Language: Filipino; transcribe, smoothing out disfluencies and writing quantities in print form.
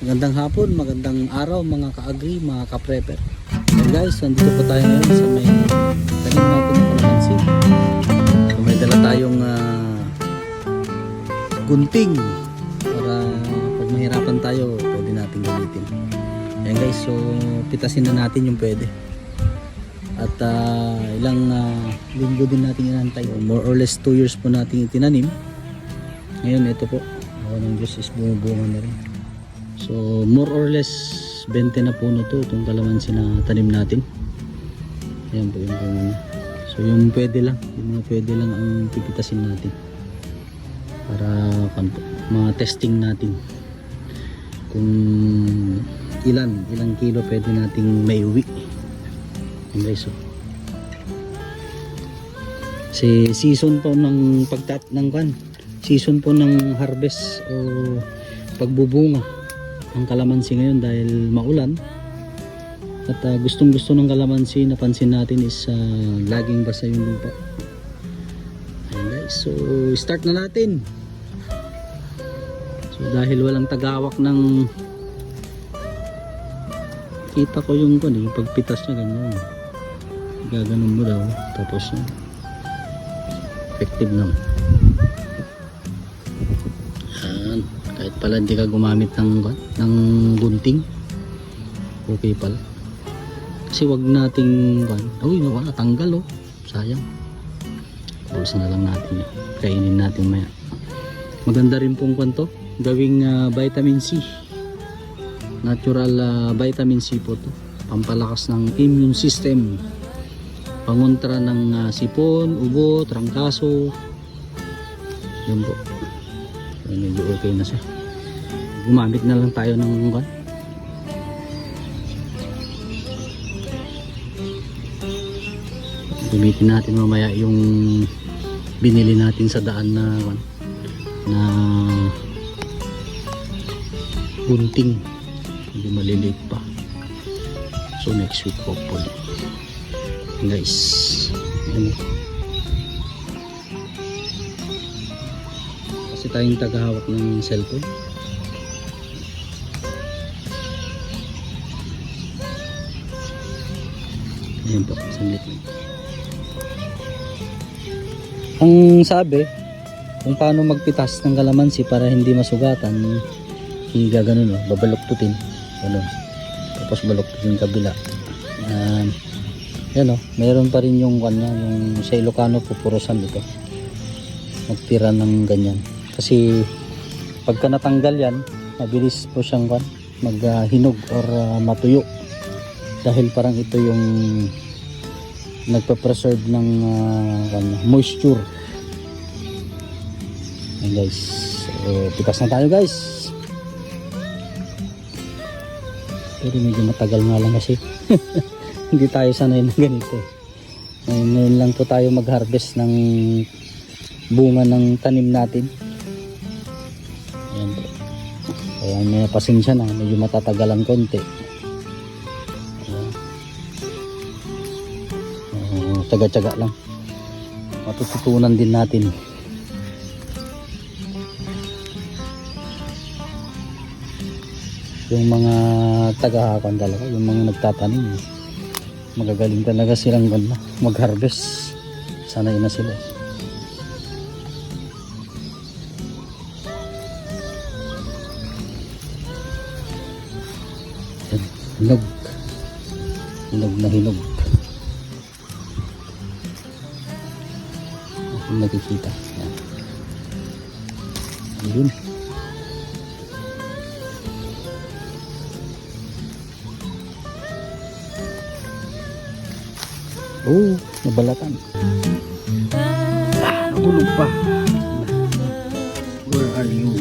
Magandang hapon, magandang araw mga ka-agri, mga ka-prepper. And guys, nandito po tayo ngayon sa may tanim natin ng kalamansi. So may dala tayong gunting para pag mahirapan tayo, pwede natin gamitin. Ayan guys, so pitasin na natin yung pwede. At ilang linggo din natin inantay. More or less 2 years po natin itinanim. Ngayon ito po, ako ng Diyos is bumubunga na rin. So more or less 20 na puno to itong kalamansi na tanim natin. Ayan po yung bunga niya. So yung pwede lang, yung mga pwede lang ang pipitasin natin para ma-testing natin kung ilang kilo pwede nating may uwi. Ayan guys, so season po ng season po ng harvest o pagbubunga ang kalamansi ngayon dahil maulan. At gustong gusto ng kalamansi, napansin natin is laging basa yung lupa. Ayan guys, so start na natin. So dahil walang tagawak ng kita ko yung pagpitas niya ganyan, gaganon mo daw tapos effective naman. Kahit pala hindi ka gumamit ng gunting, okay pala. Kasi wag nating natanggal sayang. Pulsa na lang natin, kainin natin maya. Maganda rin pong gawing vitamin C, natural vitamin C po to, pampalakas ng immune system, pangontra ng sipon, ubo, trangkaso. Yun po, medyo okay na siya. Gumamit na lang tayo ng gamitin natin mamaya yung binili natin sa daan na gunting, hindi maliliit pa. So next week hopefully guys. Kasi tayong tagahawak ng cellphone. Ayan po, sandlit lang. Ang sabi kung paano magpitas ng kalamansi para hindi masugatan, gaganon babaluktutin ganun, tapos baluktutin kabila. Yan meron pa rin yung yung sa Ilocano pupurusan dito, magtira ng ganyan. Kasi pagka natanggal yan, mabilis po siyang maghinog or matuyo, dahil parang ito yung nagpa-preserve ng moisture. Ayan guys, so pitas na tayo guys. Pero medyo matagal nga lang kasi hindi tayo sanay na ganito. Ngayon lang po tayo mag-harvest ng bunga ng tanim natin. Ayan po, kaya may pasensya na, medyo matatagalan konti. Tsaga-tsaga lang, matututunan din natin. Yung mga tagahakan talaga, yung mga nagtatanim, magagaling talaga silang mag-harvest, sanay na sila. Hinog na hinog nakikita. Ayun. Nabalatan. Nahulog pa. Where are you?